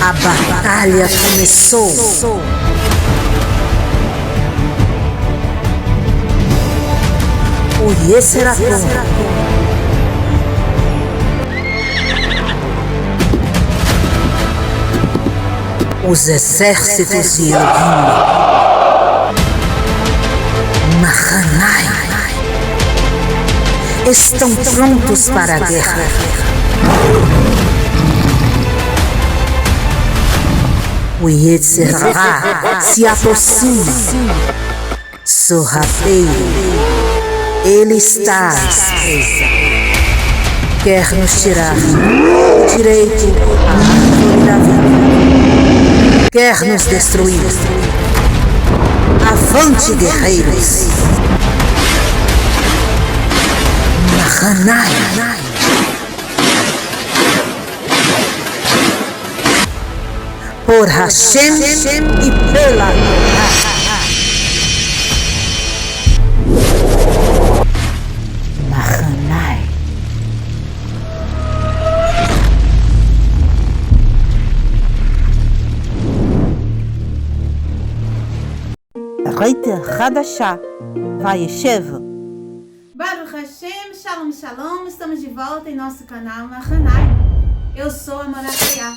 A batalha começou. O Yeseraton, os exércitos de Elohim, Mahanaim, estão prontos para a guerra. O Yetzirah se aproxima. Sorrateiro, ele está à espreita. Quer nos tirar o direito à árvore da vida. Quer nos destruir. Avante, guerreiros! Mahanaim. Por Hashem e pela Mahanaim. Brit Hadashah, Vayeshev. Baruch Hashem, Shalom Shalom, estamos de volta em nosso canal Mahanaim. Eu sou a Moratayá.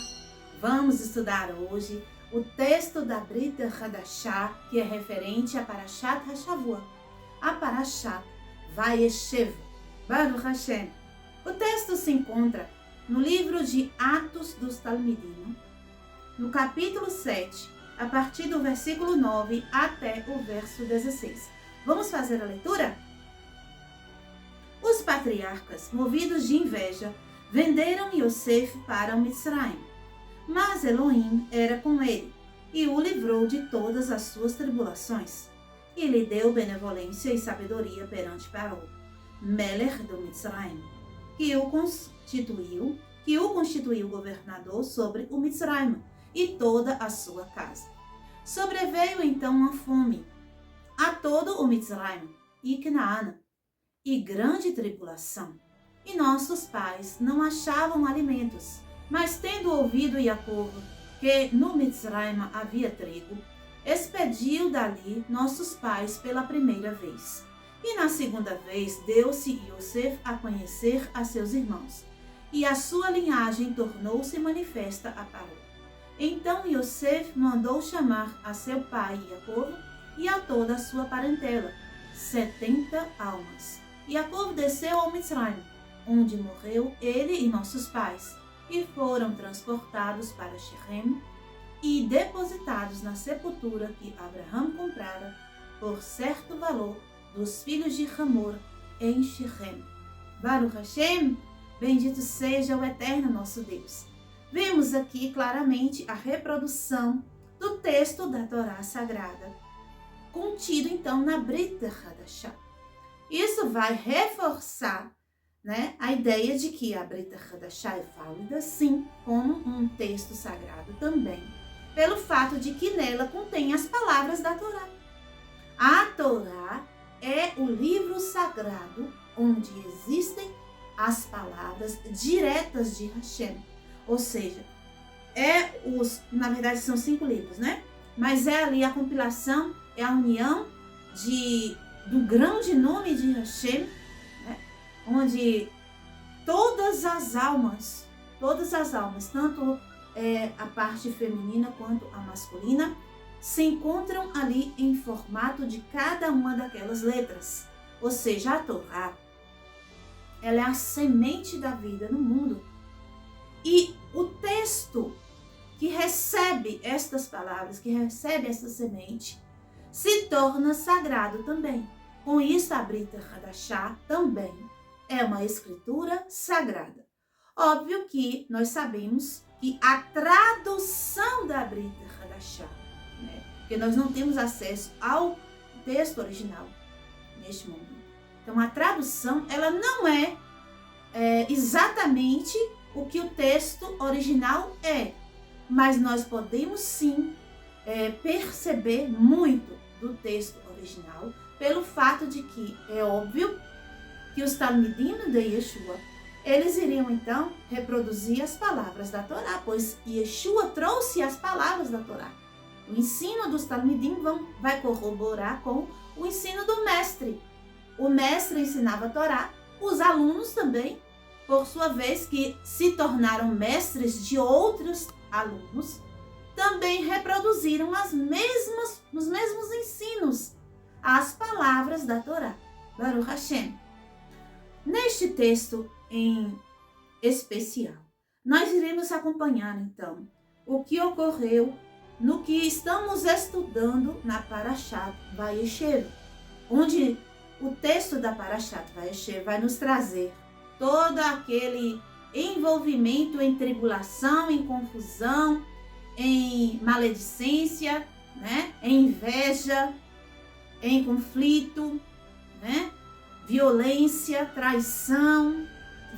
Vamos estudar hoje o texto da Brit Hadashah, que é referente a Parashat HaShavua, a Parashat Vayeshev, Baruch Hashem. O texto se encontra no livro de Atos dos Talmidim, no capítulo 7, a partir do versículo 9 até o verso 16. Vamos fazer a leitura? Os patriarcas, movidos de inveja, venderam Yosef para o Mitzrayim. Mas Elohim era com ele, e o livrou de todas as suas tribulações, e lhe deu benevolência e sabedoria perante Paró, Melech do Mitzrayim, que o constituiu governador sobre o Mitzrayim e toda a sua casa. Sobreveio então uma fome a todo o Mitzrayim e Canaã, e grande tribulação, e nossos pais não achavam alimentos. Mas tendo ouvido Jacob que no Mitzrayim havia trigo, expediu dali nossos pais pela primeira vez. E na segunda vez deu-se Yosef a conhecer a seus irmãos, e a sua linhagem tornou-se manifesta a Paró. Então Yosef mandou chamar a seu pai Jacob e a toda a sua parentela, 70 almas. Jacob desceu ao Mitzrayim, onde morreu ele e nossos pais, e foram transportados para Shechem e depositados na sepultura que Abraão comprara por certo valor dos filhos de Hamor em Shechem. Baruch Hashem, bendito seja o eterno nosso Deus. Vemos aqui claramente a reprodução do texto da Torá Sagrada, contido então na Brit Hadashah. Isso vai reforçar a ideia de que a Brit Hadashah é válida, sim, como um texto sagrado também, pelo fato de que nela contém as palavras da Torá. A Torá é o livro sagrado onde existem as palavras diretas de Hashem, ou seja, na verdade são 5 livros, Mas é ali a compilação, é a união do grande nome de Hashem, onde todas as almas, tanto a parte feminina quanto a masculina, se encontram ali em formato de cada uma daquelas letras. Ou seja, a Torá, ela é a semente da vida no mundo. E o texto que recebe estas palavras, que recebe essa semente, se torna sagrado também. Com isso, a Brit Hadashah também é uma escritura sagrada. Óbvio que nós sabemos que a tradução da Brit Hadashah, porque nós não temos acesso ao texto original neste momento. Então, a tradução, ela não é exatamente o que o texto original é, mas nós podemos sim perceber muito do texto original, pelo fato de que é óbvio que os Talmidim de Yeshua eles iriam então reproduzir as palavras da Torá, pois Yeshua trouxe as palavras da Torá. O ensino dos Talmidim vai corroborar com o ensino do mestre. O mestre ensinava a Torá, os alunos também, por sua vez, que se tornaram mestres de outros alunos, também reproduziram os mesmos ensinos, as palavras da Torá. Baruch Hashem. Neste texto em especial, nós iremos acompanhar então o que ocorreu no que estamos estudando na Parashat Vayeshev, onde o texto da Parashat Vayeshev vai nos trazer todo aquele envolvimento em tribulação, em confusão, em maledicência, né? Em inveja, em conflito, né? Violência, traição,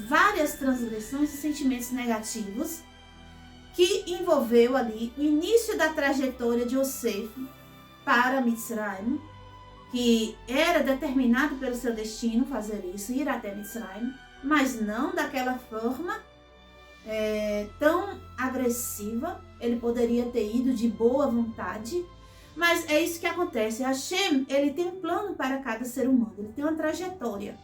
várias transgressões e sentimentos negativos que envolveu ali o início da trajetória de Yosef para Mitzrayim, que era determinado pelo seu destino fazer isso, ir até Mitzrayim, mas não daquela forma tão agressiva. Ele poderia ter ido de boa vontade, mas é isso que acontece. Hashem, ele tem um plano para cada ser humano, ele tem uma trajetória.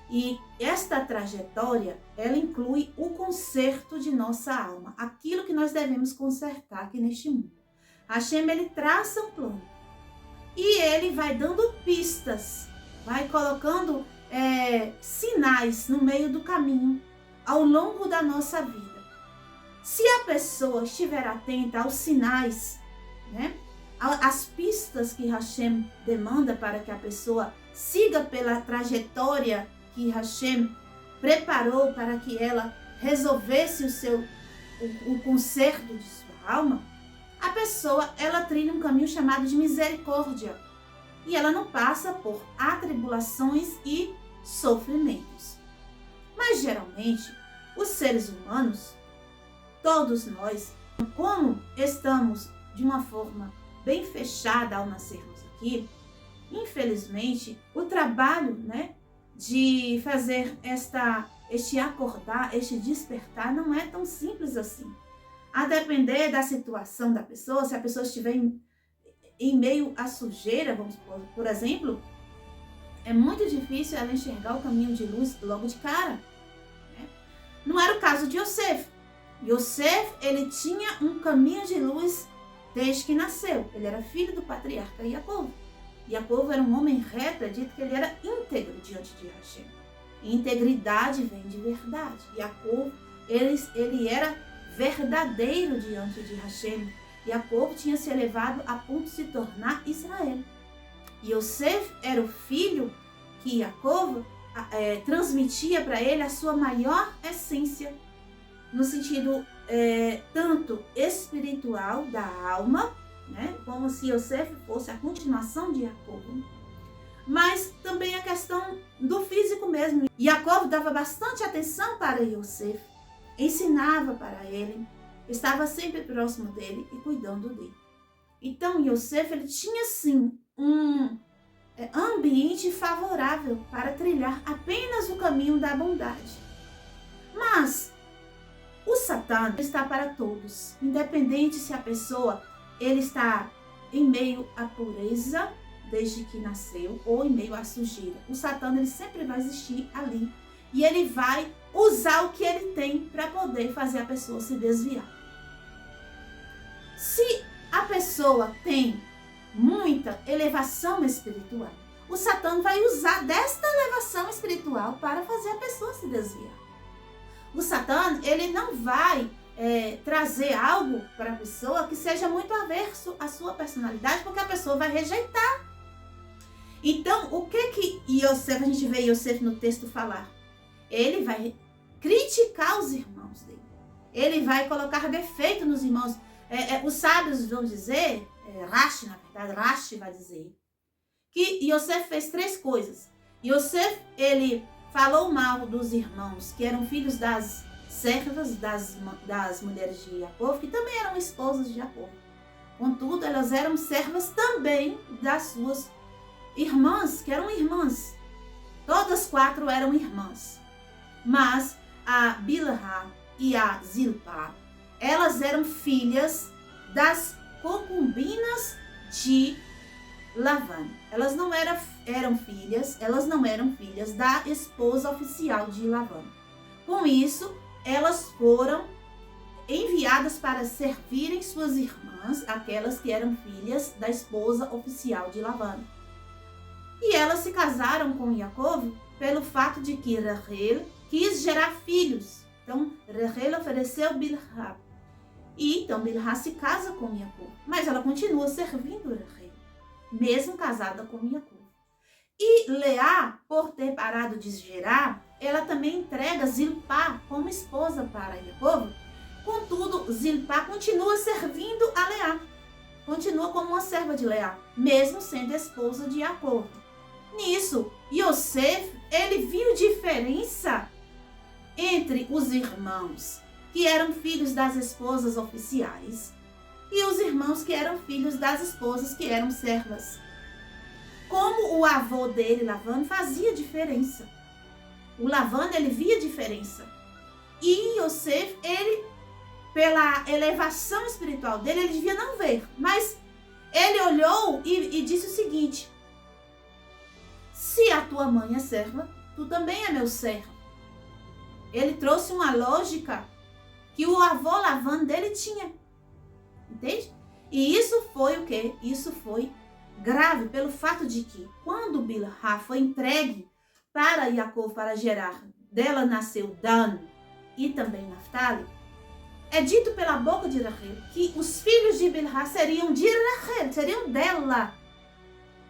E esta trajetória, ela inclui o conserto de nossa alma, aquilo que nós devemos consertar aqui neste mundo. Hashem, ele traça um plano e ele vai dando pistas, vai colocando sinais no meio do caminho, ao longo da nossa vida. Se a pessoa estiver atenta aos sinais, né, as pistas que Hashem demanda para que a pessoa siga pela trajetória que Hashem preparou para que ela resolvesse o conserto de sua alma, a pessoa, ela trilha um caminho chamado de misericórdia. E ela não passa por atribulações e sofrimentos. Mas geralmente, os seres humanos, todos nós, como estamos de uma forma bem fechada ao nascermos aqui, infelizmente, o trabalho, né, de fazer este acordar, este despertar, não é tão simples assim. A depender da situação da pessoa, se a pessoa estiver em meio à sujeira, vamos supor, por exemplo, é muito difícil ela enxergar o caminho de luz logo de cara, né? Não era o caso de Yosef. Yosef, ele tinha um caminho de luz desde que nasceu. Ele era filho do patriarca Jacob. Jacob era um homem reto, é dito que ele era íntegro diante de Hashem. Integridade vem de verdade. Jacob, ele era verdadeiro diante de Hashem. Jacob tinha se elevado a ponto de se tornar Israel. E Yosef era o filho que Jacob transmitia para ele a sua maior essência, no sentido tanto espiritual da alma, né, como se Yosef fosse a continuação de Jacob, mas também a questão do físico mesmo. Jacob dava bastante atenção para Yosef, ensinava para ele, estava sempre próximo dele e cuidando dele. Então Yosef, ele tinha sim um ambiente favorável para trilhar apenas o caminho da bondade. Mas o Satã está para todos, independente se a pessoa ele está em meio à pureza desde que nasceu ou em meio à sujeira. O Satã, ele sempre vai existir ali e ele vai usar o que ele tem para poder fazer a pessoa se desviar. Se a pessoa tem muita elevação espiritual, o Satã vai usar desta elevação espiritual para fazer a pessoa se desviar. O Satã, ele não vai trazer algo para a pessoa que seja muito averso à sua personalidade, porque a pessoa vai rejeitar. Então, o que Yosef, a gente vê Yosef no texto falar? Ele vai criticar os irmãos dele. Ele vai colocar defeito nos irmãos. Os sábios vão dizer, Rashi, na verdade, Rashi vai dizer, que Yosef fez 3 coisas. Yosef, ele falou mal dos irmãos, que eram filhos das servas das mulheres de Jacob, que também eram esposas de Jacob. Contudo, elas eram servas também das suas irmãs, que eram irmãs. Todas 4 eram irmãs. Mas a Bilhá e a Zilpá, elas eram filhas das concubinas de Lavã. Elas não eram filhas da esposa oficial de Lavã. Com isso, elas foram enviadas para servirem suas irmãs, aquelas que eram filhas da esposa oficial de Lavã. E elas se casaram com Jacob pelo fato de que Rachel quis gerar filhos. Então, Rachel ofereceu Bilhá. E então Bilhá se casa com Jacob, mas ela continua servindo Rachel, mesmo casada com Jacob. E Leá, por ter parado de gerar, ela também entrega Zilpá como esposa para Jacob. Contudo, Zilpá continua servindo a Leá, continua como uma serva de Leá, mesmo sendo esposa de Jacob. Nisso, Yosef, ele viu diferença entre os irmãos que eram filhos das esposas oficiais e os irmãos que eram filhos das esposas que eram servas. Como o avô dele, Lavã, fazia diferença. O Lavã, ele via diferença. E Yosef, ele, pela elevação espiritual dele, ele devia não ver. Mas ele olhou e disse o seguinte: se a tua mãe é serva, tu também é meu servo. Ele trouxe uma lógica que o avô Lavã dele tinha. Entende? E isso foi o quê? Isso foi grave pelo fato de que quando Bilhá foi entregue para Jacob para gerar, dela nasceu Dan e também Naftali, é dito pela boca de Rachel que os filhos de Bilhá seriam de Rachel, seriam dela.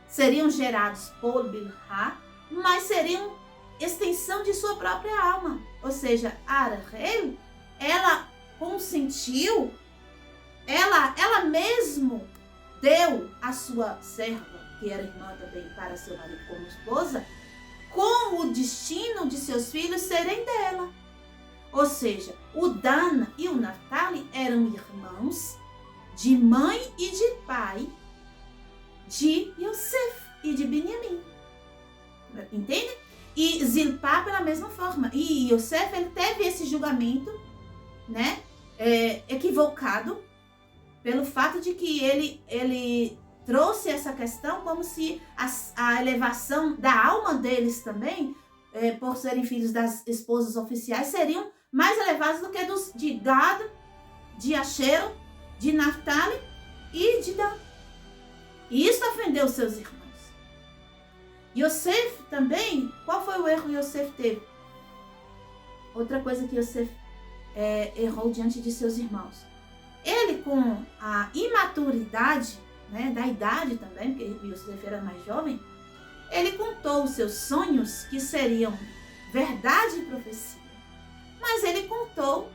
Seriam gerados por Bilhá, mas seriam extensão de sua própria alma. Ou seja, a Rachel, ela consentiu, ela mesmo deu a sua serva, que era irmã também para seu marido como esposa, com o destino de seus filhos serem dela. Ou seja, o Dan e o Naftali eram irmãos de mãe e de pai de Yosef e de Benjamim. Entende? E Zilpá pela mesma forma. E Yosef, ele teve esse julgamento, né, equivocado, pelo fato de que ele trouxe essa questão como se a elevação da alma deles também, por serem filhos das esposas oficiais, seriam mais elevados do que dos de Gad, de Asher, de Naftali e de Dan. E isso ofendeu seus irmãos. Yosef também, qual foi o erro que Yosef teve? Outra coisa que Yosef errou diante de seus irmãos. Ele, com a imaturidade, né, da idade também, porque Yosef era mais jovem, ele contou os seus sonhos, que seriam verdade e profecia. Mas ele contou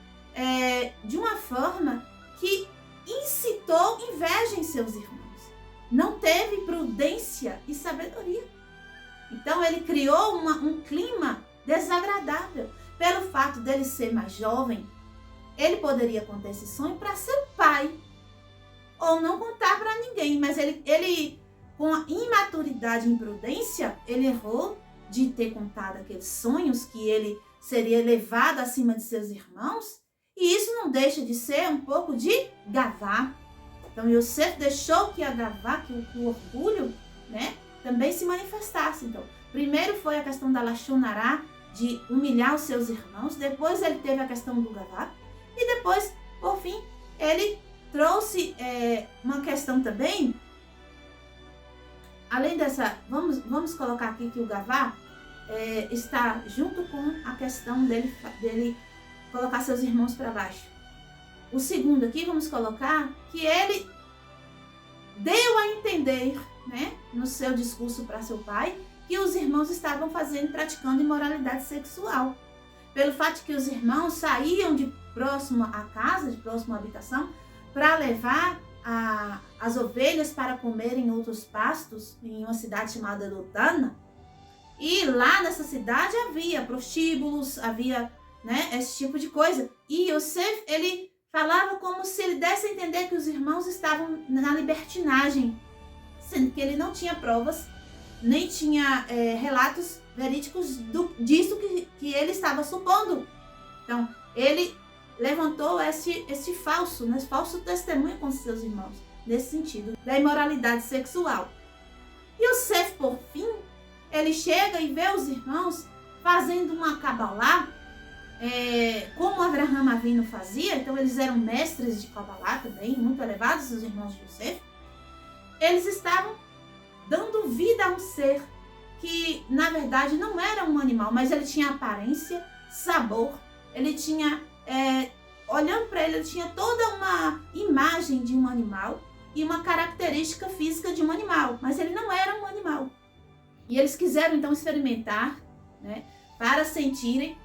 de uma forma que incitou inveja em seus irmãos. Não teve prudência e sabedoria. Então ele criou um clima desagradável. Pelo fato dele ser mais jovem, ele poderia contar esse sonho para seu pai, ou não contar para ninguém, mas ele com a imaturidade e imprudência, ele errou de ter contado aqueles sonhos, que ele seria elevado acima de seus irmãos, e isso não deixa de ser um pouco de gavá. Então Yosef deixou que a gavá, que o orgulho, né, também se manifestasse. Então, primeiro foi a questão da lashon hará, de humilhar os seus irmãos, depois ele teve a questão do gavá, e depois, por fim, ele trouxe uma questão também, além dessa, vamos colocar aqui que o gavá está junto com a questão dele colocar seus irmãos para baixo. O segundo aqui, vamos colocar que ele deu a entender, né, no seu discurso para seu pai, que os irmãos estavam praticando imoralidade sexual. Pelo fato de que os irmãos saíam de próximo à casa, de próximo à habitação, para levar as ovelhas para comer em outros pastos, em uma cidade chamada Lotana. E lá nessa cidade havia prostíbulos, havia, né, esse tipo de coisa. E Yosef, ele falava como se ele desse a entender que os irmãos estavam na libertinagem, sendo que ele não tinha provas, nem tinha relatos verídicos disso que ele estava supondo. Então, ele levantou esse falso, né, falso testemunho com seus irmãos, nesse sentido, da imoralidade sexual. Yosef, por fim, ele chega e vê os irmãos fazendo uma cabalá, como Abraham Avinu fazia. Então, eles eram mestres de cabalá também, muito elevados, os irmãos de Yosef. Eles estavam dando vida a um ser que, na verdade, não era um animal, mas ele tinha aparência, sabor, ele tinha, olhando para ele, ele tinha toda uma imagem de um animal e uma característica física de um animal, mas ele não era um animal. E eles quiseram, então, experimentar, né, para sentirem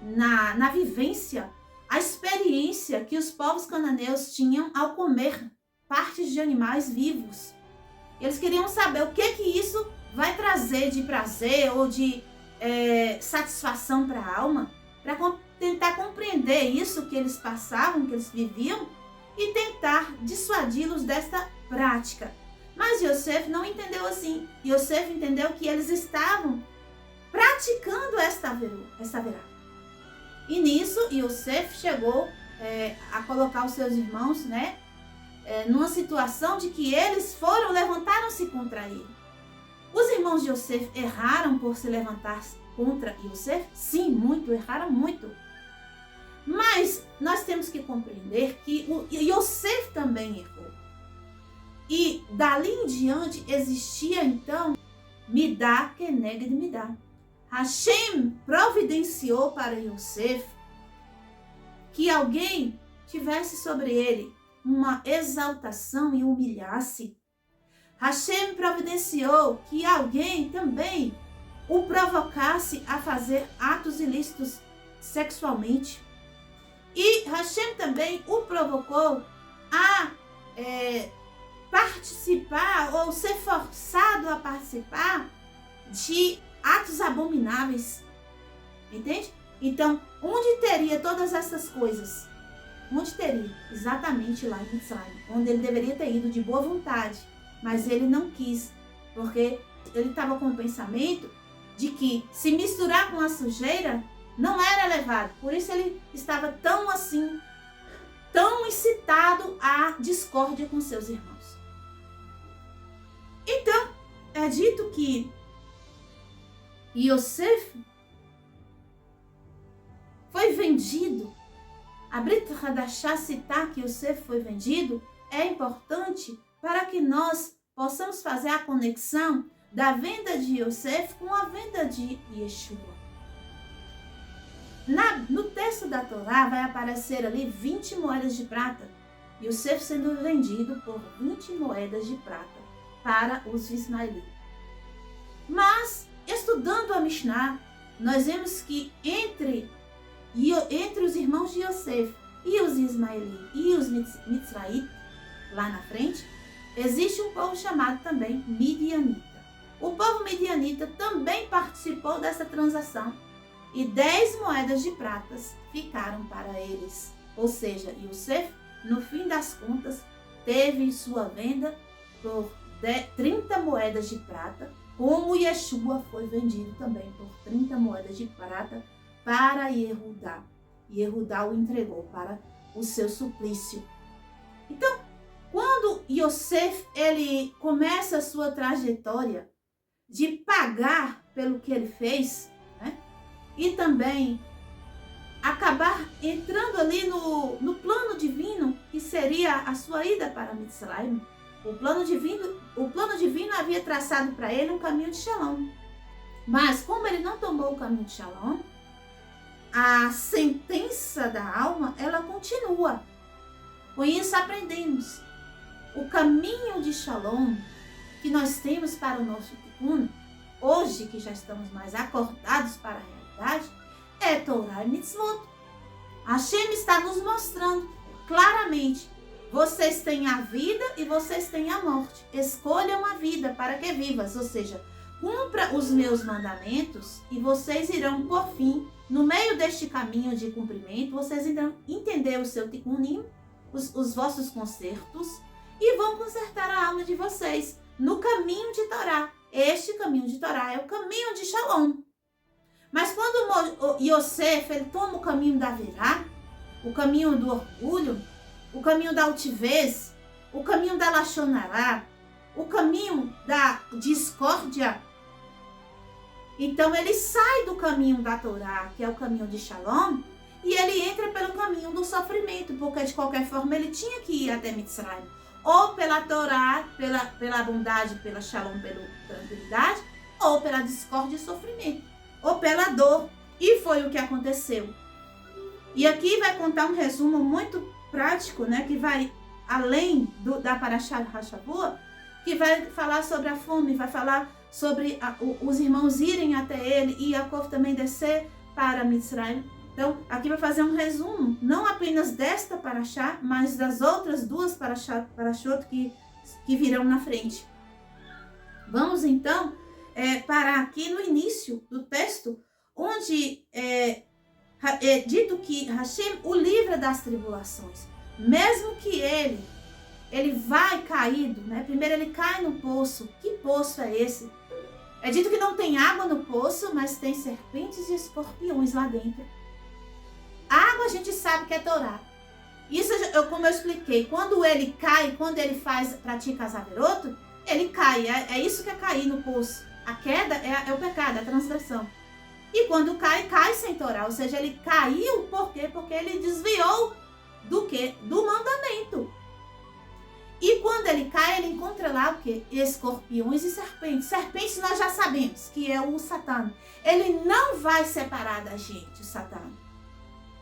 na vivência a experiência que os povos cananeus tinham ao comer partes de animais vivos. Eles queriam saber o que isso vai trazer de prazer ou de satisfação para a alma, para tentar compreender isso que eles passavam, que eles viviam, e tentar dissuadi-los desta prática. Mas Yosef não entendeu assim. Yosef entendeu que eles estavam praticando esta verá. E nisso, Yosef chegou a colocar os seus irmãos, né, numa situação de que eles levantaram-se contra ele. Os irmãos de Yosef erraram por se levantar contra Yosef? Sim, muito, erraram muito. Mas nós temos que compreender que Yosef também errou. E dali em diante existia então Midá keneged Midá. Hashem providenciou para Yosef que alguém tivesse sobre ele uma exaltação e humilhasse. Hashem providenciou que alguém também o provocasse a fazer atos ilícitos sexualmente. E Hashem também o provocou a participar ou ser forçado a participar de atos abomináveis. Entende? Então, onde teria todas essas coisas? Onde teria? Exatamente lá em Mitzrayim, onde ele deveria ter ido de boa vontade, mas ele não quis, porque ele estava com o pensamento de que se misturar com a sujeira não era elevado. Por isso ele estava tão incitado à discórdia com seus irmãos. Então, é dito que Yosef foi vendido. A Brit Hadashah citar que Yosef foi vendido é importante para que nós possamos fazer a conexão da venda de Yosef com a venda de Yeshua. No texto da Torá vai aparecer ali 20 moedas de prata. Yosef sendo vendido por 20 moedas de prata para os ismaelitas. Mas, estudando a Mishnah, nós vemos que entre os irmãos de Yosef e os ismaelitas e os mitzraítas, lá na frente, existe um povo chamado também midianita. O povo midianita também participou dessa transação e 10 moedas de pratas ficaram para eles. Ou seja, Yosef, no fim das contas, teve sua venda por 30 moedas de prata, como Yeshua foi vendido também por 30 moedas de prata para Yehudá. Yehudá o entregou para o seu suplício. Então, quando Yosef ele começa a sua trajetória de pagar pelo que ele fez, né, e também acabar entrando ali no plano divino, que seria a sua ida para Mitzrayim, o plano divino havia traçado para ele um caminho de Shalom. Mas como ele não tomou o caminho de Shalom, a sentença da alma, ela continua. Com isso aprendemos. O caminho de Shalom que nós temos para o nosso tikkun, hoje que já estamos mais acordados para a realidade, é Torá e Mitzvot. Hashem está nos mostrando claramente: vocês têm a vida e vocês têm a morte. Escolham a vida para que vivas, ou seja, cumpra os meus mandamentos e vocês irão, por fim, no meio deste caminho de cumprimento, vocês irão entender o seu tikkunim, os vossos consertos, e vão consertar a alma de vocês no caminho de Torá. Este caminho de Torá é o caminho de Shalom. Mas quando o Yosef, ele toma o caminho da virá, o caminho do orgulho, o caminho da altivez, o caminho da lachonará, o caminho da discórdia, então ele sai do caminho da Torá, que é o caminho de Shalom, e ele entra pelo caminho do sofrimento, porque de qualquer forma ele tinha que ir até Mitzrayim, ou pela Torá, pela bondade, pela Shalom, pela tranquilidade, ou pela discórdia e sofrimento, ou pela dor. E foi o que aconteceu. E aqui vai contar um resumo muito prático, né, que vai além da Parashá Hashavua, que vai falar sobre a fome, vai falar sobre os irmãos irem até ele e Yaakov também descer para Mitzrayim. Então, aqui vai fazer um resumo, não apenas desta Parashá, mas das outras duas Parashot que virão na frente. Vamos então parar aqui no início do texto, onde é dito que Hashem o livra das tribulações, mesmo que ele vai caído, né? Primeiro ele cai no poço. Que poço é esse? É dito que não tem água no poço, mas tem serpentes e escorpiões lá dentro. A água a gente sabe que é Torá. Isso, como eu expliquei, quando ele cai, quando ele pratica as averoto, ele cai. É isso que é cair no poço. A queda é o pecado, é a transgressão. E quando cai sem Torá. Ou seja, ele caiu por quê? Porque ele desviou do quê? Do mandamento. E quando ele cai, ele encontra lá o quê? Escorpiões e serpentes. Serpentes nós já sabemos que é o Satã. Ele não vai separar da gente, o Satã.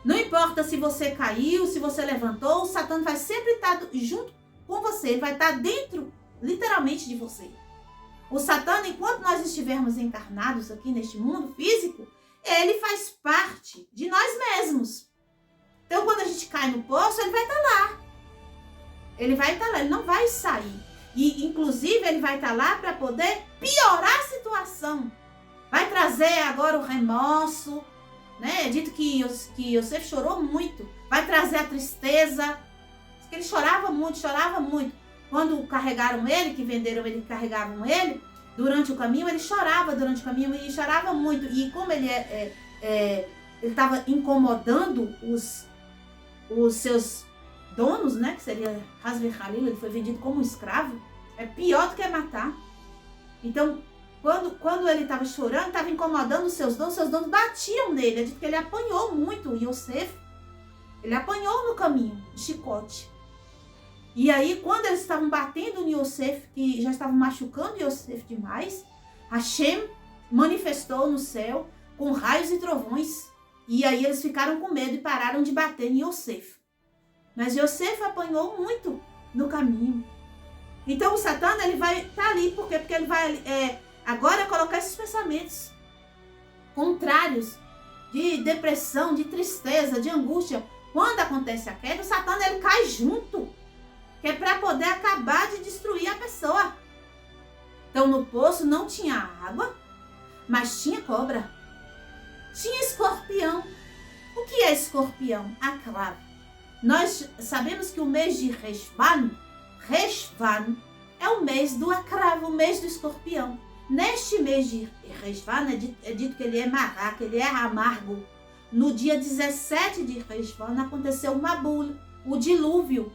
Não importa se você caiu, se você levantou, o Satã vai sempre estar junto com você. Ele vai estar dentro, literalmente, de você. O Satã, enquanto nós estivermos encarnados aqui neste mundo físico, ele faz parte de nós mesmos. Então, quando a gente cai no poço, ele vai estar lá. Ele vai estar lá, ele não vai sair. E, inclusive, ele vai estar lá para poder piorar a situação. Vai trazer agora o remorso, né? É dito que Yosef chorou muito. Vai trazer a tristeza. Que ele chorava muito, chorava muito. Quando carregaram ele, que venderam ele, carregavam ele, durante o caminho, ele chorava durante o caminho e chorava muito. E como ele estava incomodando os seus donos, né, que seria Hasve Halil, ele foi vendido como escravo, é pior do que matar. Então, quando ele estava chorando, estava incomodando os seus donos batiam nele, é dito que ele apanhou muito, o Yosef, ele apanhou no caminho, de chicote. E aí, quando eles estavam batendo no Yosef, que já estavam machucando Yosef demais, Hashem manifestou no céu com raios e trovões, e aí eles ficaram com medo e pararam de bater em Yosef. Mas Yosef apanhou muito no caminho. Então o Satã, ele vai estar ali. Por quê? Porque ele vai agora colocar esses pensamentos contrários de depressão, de tristeza, de angústia. Quando acontece a queda, o Satã, ele cai junto. Que é para poder acabar de destruir a pessoa. Então no poço não tinha água, mas tinha cobra. Tinha escorpião. O que é escorpião? Akrab. Nós sabemos que o mês de Reshvan é o mês do Akrav, o mês do escorpião. Neste mês de Reshvan é dito que ele é mará, que ele é amargo. No dia 17 de Reshvan aconteceu o Mabul, o dilúvio.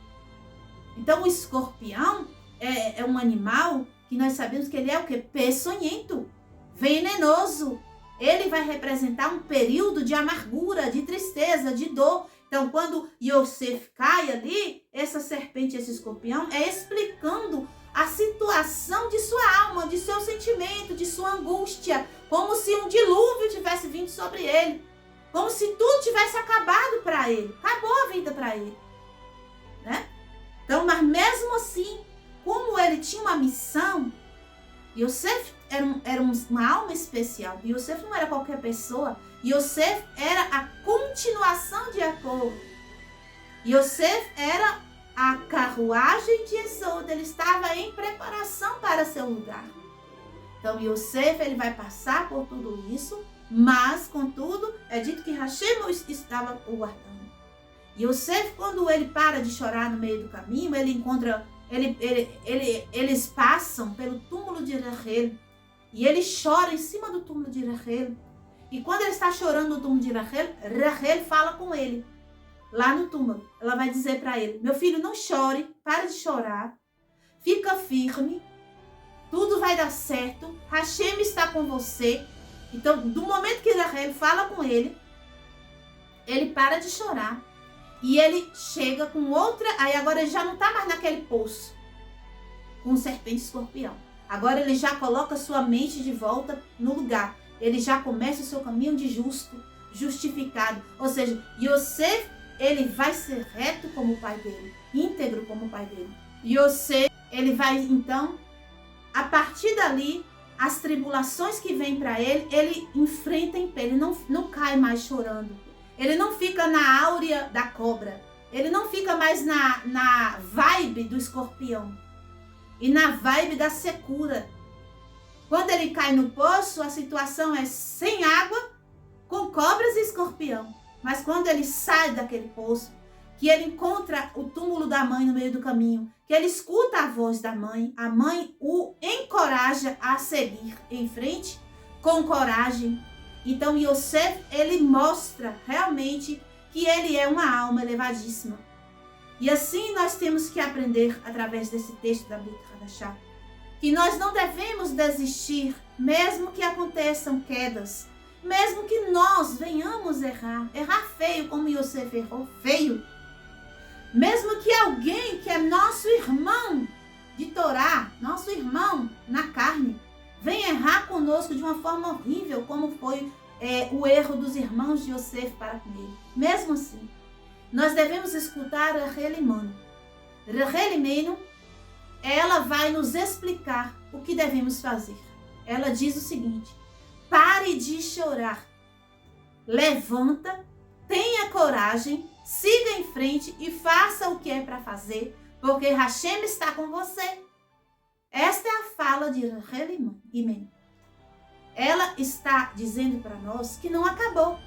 Então o escorpião é um animal que nós sabemos que ele é o quê? Peçonhento, venenoso. Ele vai representar um período de amargura, de tristeza, de dor. Então, quando Yosef cai ali, essa serpente, esse escorpião, é explicando a situação de sua alma, de seu sentimento, de sua angústia, como se um dilúvio tivesse vindo sobre ele, como se tudo tivesse acabado para ele, acabou a vida para ele, né? Então, mas mesmo assim, como ele tinha uma missão, Yosef era uma alma especial. Yosef não era qualquer pessoa. Yosef era a continuação de Jacob. Yosef era a carruagem de Esod. Ele estava em preparação para seu lugar. Então Yosef, ele vai passar por tudo isso, mas contudo é dito que Hashem estava o guardando. Yosef, quando ele para de chorar no meio do caminho, ele encontra, eles passam pelo túmulo de Rachel. E ele chora em cima do túmulo de Rachel. E quando ele está chorando no túmulo de Rachel, Rachel fala com ele, lá no túmulo. Ela vai dizer para ele, meu filho, não chore, para de chorar, fica firme, tudo vai dar certo, Hashem está com você. Então, do momento que Rachel fala com ele para de chorar. E ele chega com outra, aí agora ele já não está mais naquele poço, com serpente e escorpião. Agora ele já coloca sua mente de volta no lugar. Ele já começa o seu caminho de justo, justificado. Ou seja, Yosef, ele vai ser reto como o pai dele, íntegro como o pai dele. Yosef, ele vai então, a partir dali, as tribulações que vêm para ele enfrenta em pé, ele não cai mais chorando. Ele não fica na áurea da cobra. Ele não fica mais na vibe do escorpião. E na vibe da secura. Quando ele cai no poço, a situação é sem água, com cobras e escorpião. Mas quando ele sai daquele poço, que ele encontra o túmulo da mãe no meio do caminho, que ele escuta a voz da mãe, a mãe o encoraja a seguir em frente com coragem. Então Yosef, ele mostra realmente que ele é uma alma elevadíssima. E assim nós temos que aprender através desse texto da Brit Hadashah, que nós não devemos desistir, mesmo que aconteçam quedas, mesmo que nós venhamos errar feio como Yosef errou, feio. Mesmo que alguém que é nosso irmão de Torá, nosso irmão na carne, venha errar conosco de uma forma horrível, como foi o erro dos irmãos de Yosef para com ele. Mesmo assim, nós devemos escutar Rachel Imenu. Rachel Imenu, ela vai nos explicar o que devemos fazer. Ela diz o seguinte: pare de chorar, levanta, tenha coragem, siga em frente e faça o que é para fazer, porque Hashem está com você. Esta é a fala de Rachel Imenu. Ela está dizendo para nós que não acabou.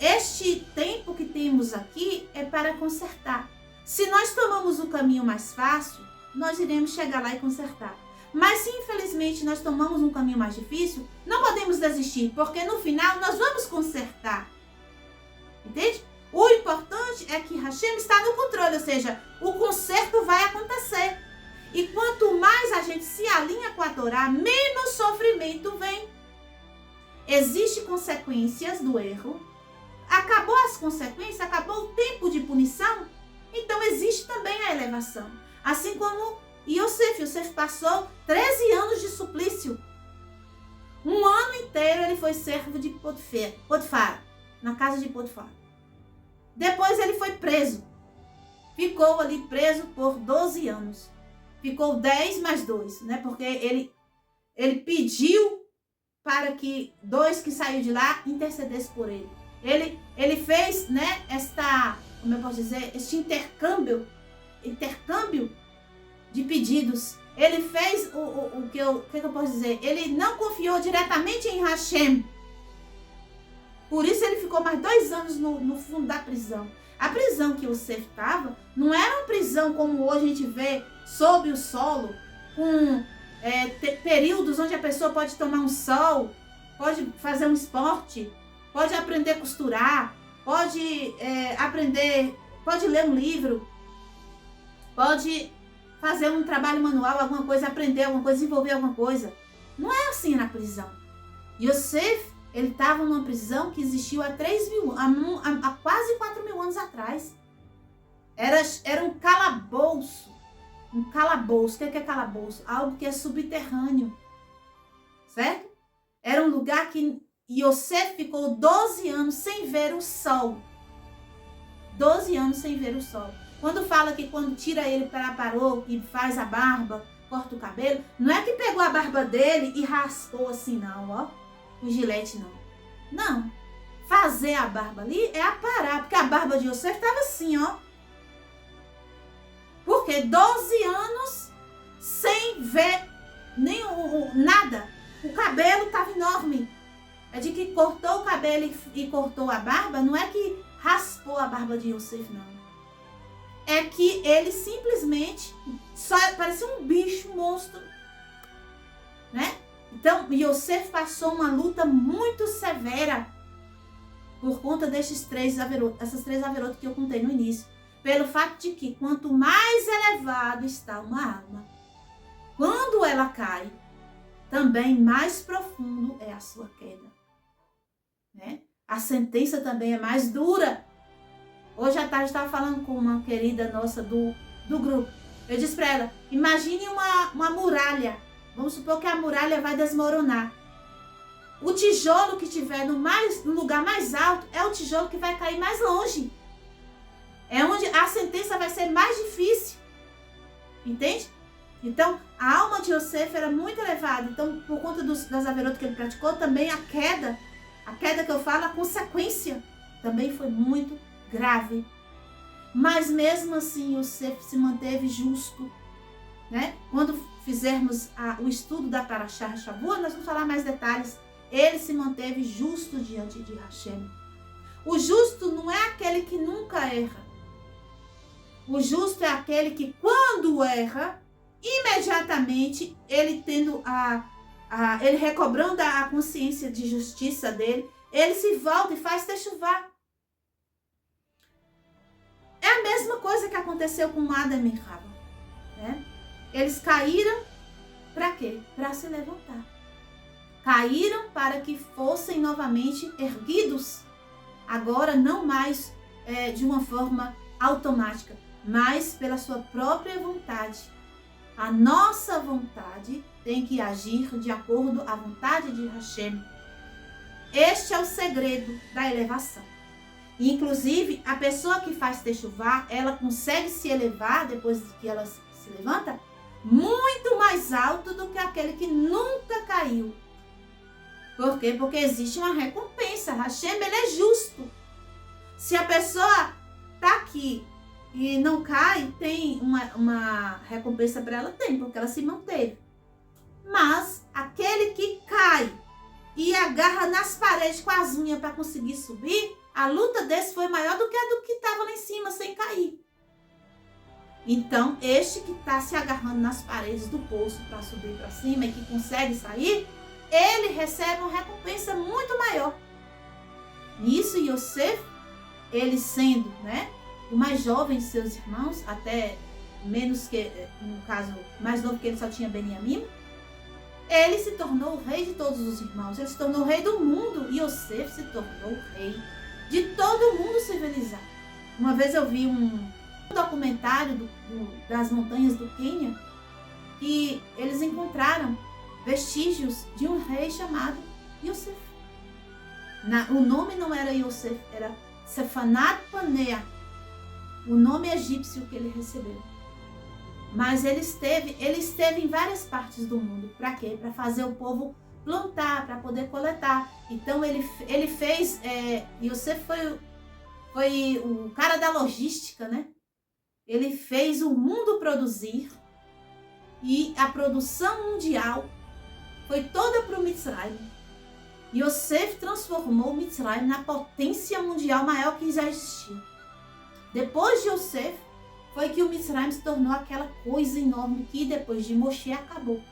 Este tempo que temos aqui é para consertar. Se nós tomamos o caminho mais fácil, nós iremos chegar lá e consertar. Mas se infelizmente nós tomamos um caminho mais difícil, não podemos desistir, porque no final nós vamos consertar. Entende? O importante é que Hashem está no controle, ou seja, o conserto vai acontecer. E quanto mais a gente se alinha com a Torá, menos sofrimento vem. Existem consequências do erro. Acabou as consequências, acabou o tempo de punição, então existe também a elevação. Assim como Yosef passou 13 anos de suplício. Um ano inteiro ele foi servo de Potifar, na casa de Potifar. Depois ele foi preso. Ficou ali preso por 12 anos. Ficou 10 mais 2, né? Porque ele pediu para que 2 que saiu de lá intercedessem por ele. Ele fez, né, como eu posso dizer, este intercâmbio de pedidos. Ele fez o que eu posso dizer? Ele não confiou diretamente em Hashem. Por isso ele ficou mais 2 anos no fundo da prisão. A prisão que Yosef estava não era uma prisão como hoje a gente vê sob o solo, com períodos onde a pessoa pode tomar um sol, pode fazer um esporte, pode aprender a costurar, pode pode ler um livro, pode fazer um trabalho manual, alguma coisa, aprender alguma coisa, desenvolver alguma coisa. Não é assim na prisão. Yosef, ele estava numa prisão que existiu há quase 4 mil anos atrás. Era um calabouço. Um calabouço. O que é calabouço? Algo que é subterrâneo. Certo? Era um lugar que Yosef ficou 12 anos sem ver o sol. 12 anos sem ver o sol. Quando fala que quando tira ele para parou e faz a barba, corta o cabelo, não é que pegou a barba dele e raspou assim não, ó. O gilete não. Não. Fazer a barba ali é aparar, porque a barba de Yosef estava assim, ó. Porque 12 anos sem ver nada. O cabelo estava enorme. É de que cortou o cabelo e cortou a barba, não é que raspou a barba de Yosef, não. É que ele simplesmente só parecia um bicho, um monstro, né? Então, Yosef passou uma luta muito severa por conta essas três averotas que eu contei no início. Pelo fato de que quanto mais elevado está uma alma, quando ela cai, também mais profundo é a sua queda. Né? A sentença também é mais dura. Hoje à tarde eu estava falando com uma querida nossa do grupo. Eu disse para ela, imagine uma muralha. Vamos supor que a muralha vai desmoronar. O tijolo que estiver no lugar mais alto é o tijolo que vai cair mais longe. É onde a sentença vai ser mais difícil. Entende? Então, a alma de Yosef era muito elevada. Então, por conta das averotas que ele praticou, também a queda que eu falo, a consequência, também foi muito grave. Mas mesmo assim, Yosef se manteve justo. Né? Quando fizermos o estudo da Parashá Shavua, nós vamos falar mais detalhes. Ele se manteve justo diante de Hashem. O justo não é aquele que nunca erra. O justo é aquele que, quando erra, imediatamente, ele tendo ele recobrando a consciência de justiça dele, ele se volta e faz techuvá. É a mesma coisa que aconteceu com Adam e Rava. Né? Eles caíram para quê? Para se levantar. Caíram para que fossem novamente erguidos. Agora não mais de uma forma automática, mas pela sua própria vontade. A nossa vontade tem que agir de acordo à vontade de Hashem. Este é o segredo da elevação. E, inclusive, a pessoa que faz techuvá, ela consegue se elevar depois que ela se levanta muito mais alto do que aquele que nunca caiu. Por quê? Porque existe uma recompensa. Hashem, ele é justo. Se a pessoa está aqui e não cai, tem uma recompensa para ela? Tem, porque ela se manteve. Mas aquele que cai e agarra nas paredes com as unhas para conseguir subir, a luta desse foi maior do que a do que estava lá em cima sem cair. Então, este que está se agarrando nas paredes do poço para subir para cima e que consegue sair, ele recebe uma recompensa muito maior. Nisso, Yosef, ele sendo, né, o mais jovem de seus irmãos, até menos que, no caso, mais novo que ele só tinha Benjamim, ele se tornou o rei de todos os irmãos. Ele se tornou o rei do mundo. E Yosef se tornou o rei de todo o mundo civilizado. Uma vez eu vi um documentário das montanhas do Quênia, que eles encontraram vestígios de um rei chamado Yosef. O nome não era Yosef, era Sefanat Paneah, o nome egípcio que ele recebeu. Mas ele esteve em várias partes do mundo. Para quê? Para fazer o povo plantar, para poder coletar. Então ele fez, Yosef foi o cara da logística, né? Ele fez o mundo produzir, e a produção mundial foi toda para o Mitzrayim. Yosef transformou o Mitzrayim na potência mundial maior que já existia. Depois de Yosef, foi que o Mitzrayim se tornou aquela coisa enorme que depois de Moshe acabou.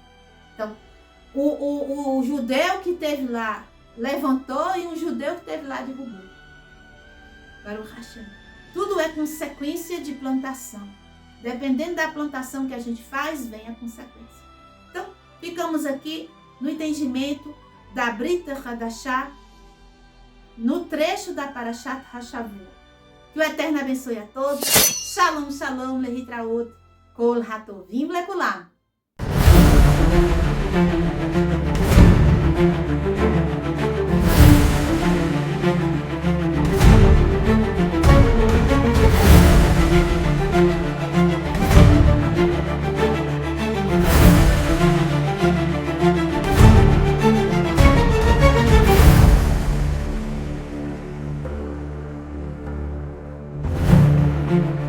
Então, o judeu que esteve lá levantou e um judeu que esteve lá derrubou. Baruch Hashem. Tudo é consequência de plantação. Dependendo da plantação que a gente faz, vem a consequência. Então, ficamos aqui no entendimento da Brit Hadashah, no trecho da Parashat Hashavua. Que o Eterno abençoe a todos. Shalom, shalom, lehitraot, kol hatovim lekulam. Thank you.